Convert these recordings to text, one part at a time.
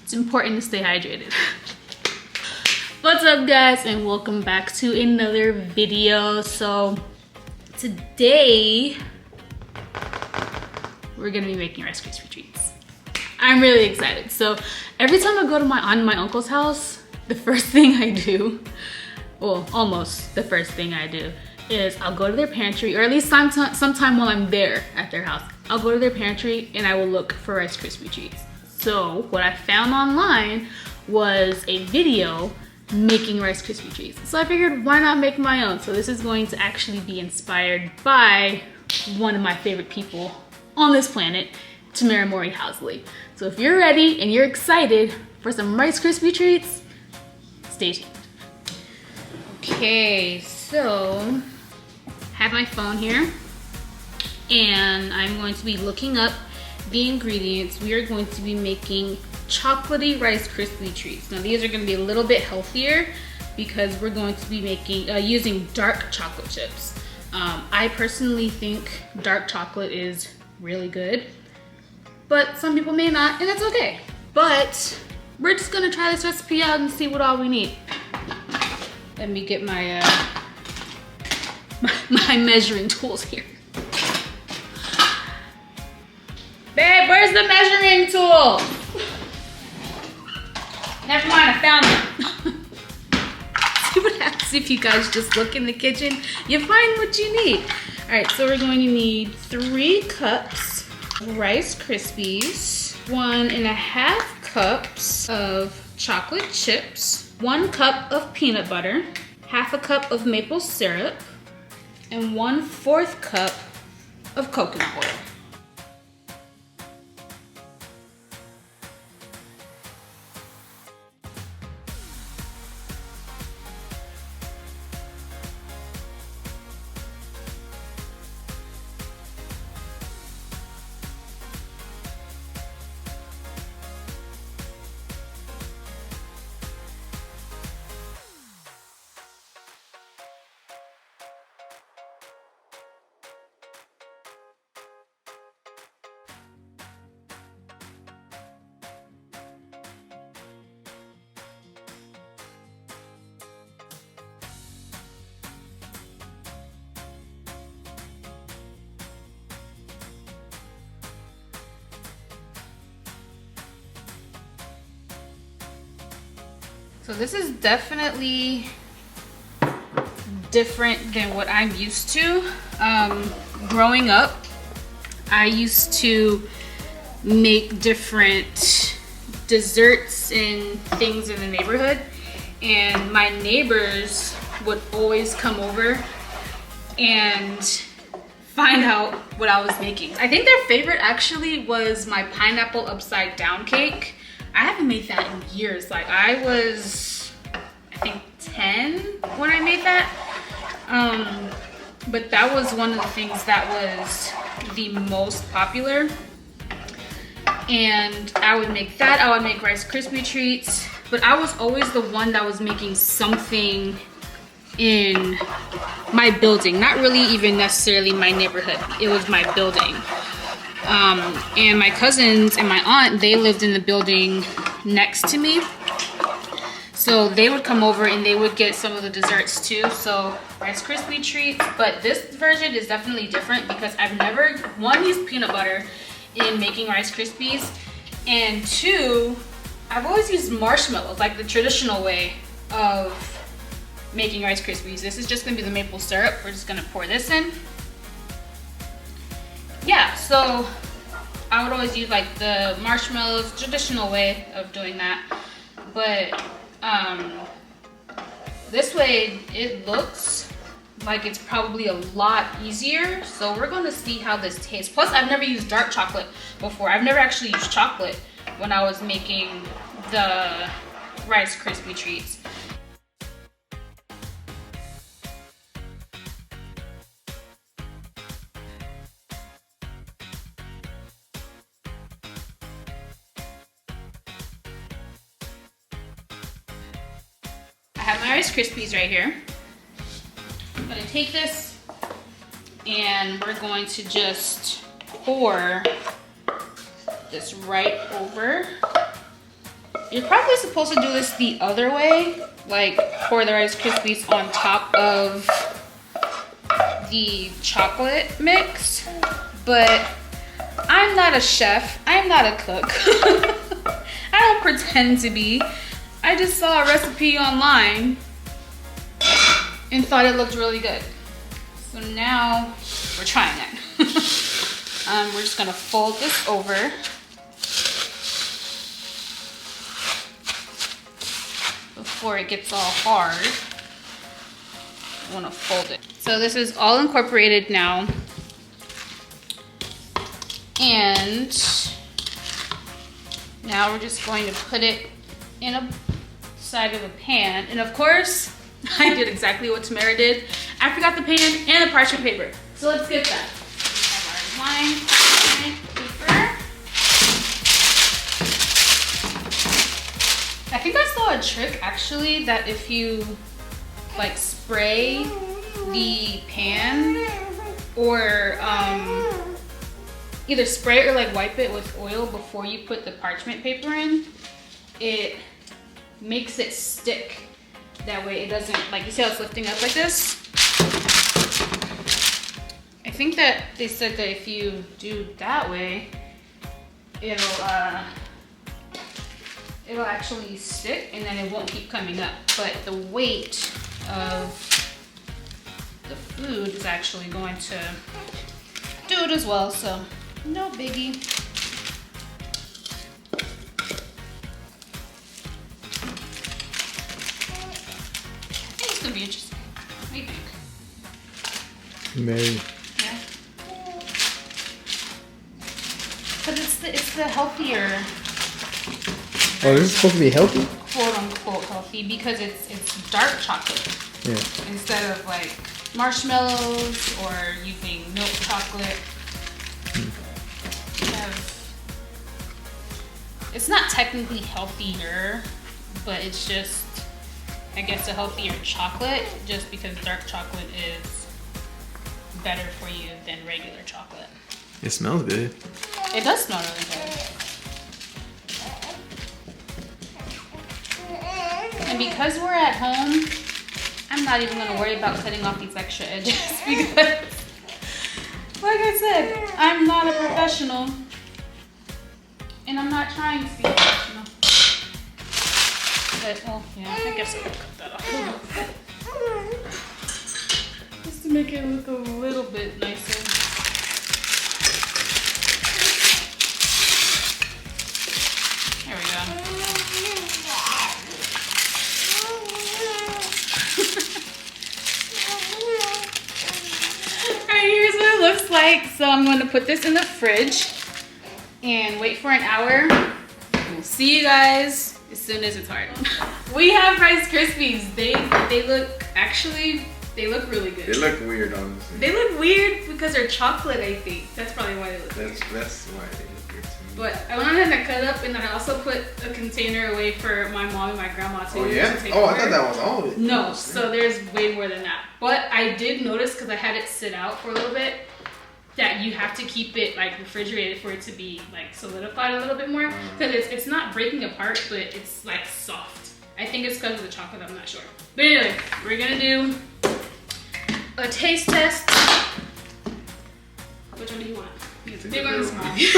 It's important to stay hydrated. What's up guys, and welcome back to another video. So today we're gonna be making Rice Krispie Treats. I'm really excited. So every time I go to my aunt and my uncle's house, the first thing I do, well, almost the first thing I do, is I'll go to their pantry, or at least sometime while I'm there at their house, I'll go to their pantry and I will look for Rice Krispie Treats. So what I found online was a video making Rice Krispie Treats. So I figured, why not make my own? So this is going to actually be inspired by one of my favorite people on this planet, Tamera Mowry-Housley. So if you're ready and you're excited for some Rice Krispie Treats, stay tuned. Okay, so I have my phone here and I'm going to be looking up the ingredients. We are going to be making chocolatey Rice Krispie Treats. Now these are going to be a little bit healthier because we're going to be making using dark chocolate chips. I personally think dark chocolate is really good, but some people may not, and that's okay. But we're just gonna try this recipe out and see what all we need. Let me get my my measuring tools here. Babe, where's the measuring tool? Never mind, I found them. See what happens if you guys just look in the kitchen? You find what you need. All right, so we're going to need 3 cups of Rice Krispies, 1.5 cups of chocolate chips, 1 cup of peanut butter, 1/2 cup of maple syrup, and 1/4 cup of coconut oil. So this is definitely different than what I'm used to. Growing up, I used to make different desserts and things in the neighborhood, and my neighbors would always come over and find out what I was making. I think their favorite actually was my pineapple upside down cake. I haven't made that in years. Like I was, I think 10 when I made that. But that was one of the things that was the most popular. And I would make that, I would make Rice Krispie Treats, but I was always the one that was making something in my building. Not really even necessarily my neighborhood, it was my building. And my cousins and my aunt, they lived in the building next to me. So they would come over and they would get some of the desserts too. So Rice Krispie Treats, but this version is definitely different because I've never, 1, used peanut butter in making Rice Krispies, and 2, I've always used marshmallows, like the traditional way of making Rice Krispies. This is just gonna be the maple syrup. We're just gonna pour this in. Yeah, so I would always use like the marshmallows, traditional way of doing that. But this way it looks like it's probably a lot easier. So we're gonna see how this tastes. Plus I've never used dark chocolate before. I've never actually used chocolate when I was making the Rice Krispie Treats. I have my Rice Krispies right here. I'm gonna take this and we're going to just pour this right over you're probably supposed to do this the other way, like pour the Rice Krispies on top of the chocolate mix, but I'm not a chef, I'm not a cook. I don't pretend to be. I just saw a recipe online and thought it looked really good. So now we're trying it. We're just gonna fold this over. Before it gets all hard, I wanna fold it. So this is all incorporated now. And now we're just going to put it in a side of a pan. And of course, I did exactly what Tamera did. I forgot the pan and the parchment paper. So let's get that. We have our line parchment paper. I think I saw a trick actually, that if you like spray the pan or either spray it or like wipe it with oil before you put the parchment paper in, it makes it stick. That way it doesn't, like, you see how it's lifting up like this? I think that they said that if you do that way, it'll actually stick and then it won't keep coming up. But the weight of the food is actually going to do it as well, so no biggie. I think it's gonna be interesting. What do you think? Maybe. Yeah. But it's the healthier. Oh, this is supposed to be healthy? Quote unquote healthy, because it's dark chocolate. Yeah. Instead of like marshmallows or using milk chocolate. It's not technically healthier, but it's just, I guess, a healthier chocolate, just because dark chocolate is better for you than regular chocolate. It smells good. It does smell really good. And because we're at home, I'm not even gonna worry about cutting off these extra edges because, like I said, I'm not a professional. And I'm not trying to be professional. But, well, yeah, I guess I will cut that off a little bit. Just to make it look a little bit nicer. There we go. Alright, here's what it looks like. So I'm going to put this in the fridge and wait for an hour. We'll see you guys as soon as it's hard. We have Rice Krispies. They look, actually, they look really good. They look weird, honestly. They look weird because they're chocolate, I think. That's probably why they look weird. That's why they look weird to me. But I went ahead and cut up, and then I also put a container away for my mom and my grandma to Oh yeah? take Oh, I over. thought that was all of it. No, so there's way more than that. But I did notice, because I had it sit out for a little bit, that you have to keep it like refrigerated for it to be like solidified a little bit more, because it's not breaking apart, but it's like soft. I think it's because of the chocolate, I'm not sure. But anyway, we're gonna do a taste test. Which one do you want? Big one or small? You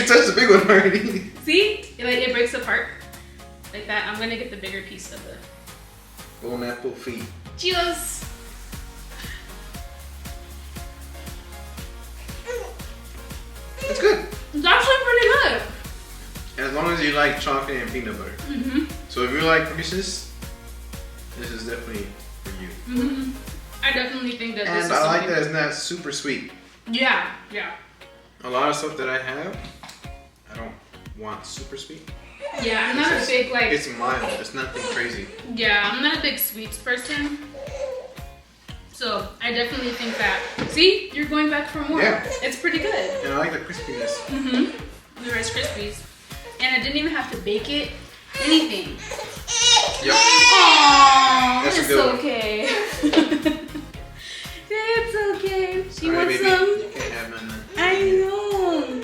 touched the big one already. See? It breaks apart like that. I'm gonna get the bigger piece of the Bone apple feet. Cheers! It's good. It's actually pretty good. As long as you like chocolate and peanut butter. So if you like Reese's, this is definitely for you. I definitely think that this is And I like something- that it's not super sweet. Yeah. A lot of stuff that I have, I don't want super sweet. Yeah, I'm not a big like. It's mild. It's nothing crazy. Yeah, I'm not a big sweets person. So I definitely think that. See, you're going back for more. Yeah. It's pretty good. And I like the crispiness. The Rice Krispies, and I didn't even have to bake it. Anything. Yep. Aww, That's a it's good one. okay. It's okay. She Sorry, wants baby. some. You can't have none. I know.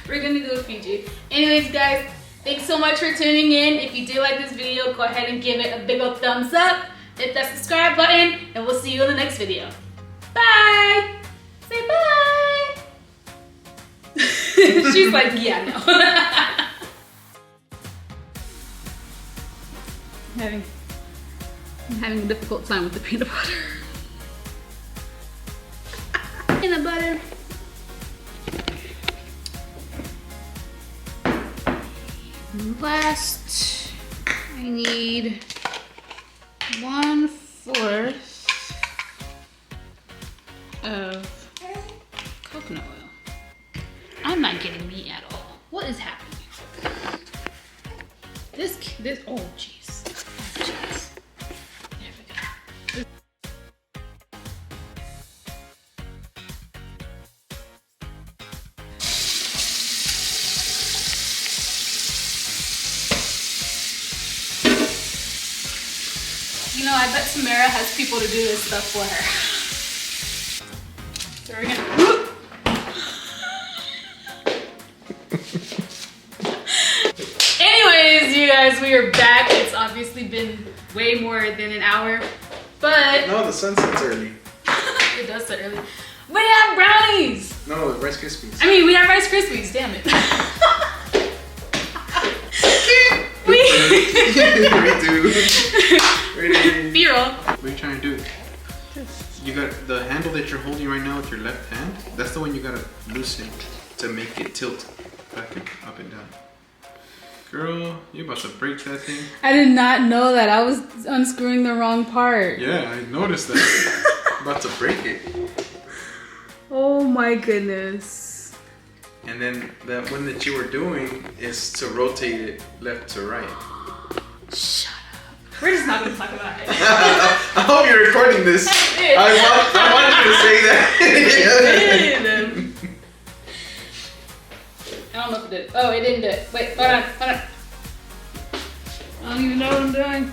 We're gonna go Fiji. Anyways, guys, Thanks so much for tuning in. If you did like this video, go ahead and give it a big old thumbs up. Hit that subscribe button, and we'll see you in the next video. Bye! Say bye! She's like, yeah, no. I'm having a difficult time with the peanut butter. Peanut butter. And last, I need 1/4 of coconut oil. I'm not getting meat at all. What is happening? This, oh jeez. Oh, jeez. There we go. You know, I bet Tamera has people to do this stuff for her. So we're gonna... Anyways, you guys, we are back. It's obviously been way more than an hour, but... No, the sun sets early. It does set early. We have brownies! No, Rice Krispies. I mean, we have Rice Krispies, damn it. We do. B-roll. What are you trying to do? You got the handle that you're holding right now with your left hand. That's the one you gotta loosen to make it tilt back and up and down. Girl, you about to break that thing. I did not know that. I was unscrewing the wrong part. Yeah, I noticed that. About to break it. Oh my goodness. And then that one that you were doing is to rotate it left to right. Shut up. We're just not gonna talk about it. I hope you're recording this. I wanted you to say that. I don't know if it did. Oh, it didn't do it. Wait, hold on. I don't even know what I'm doing.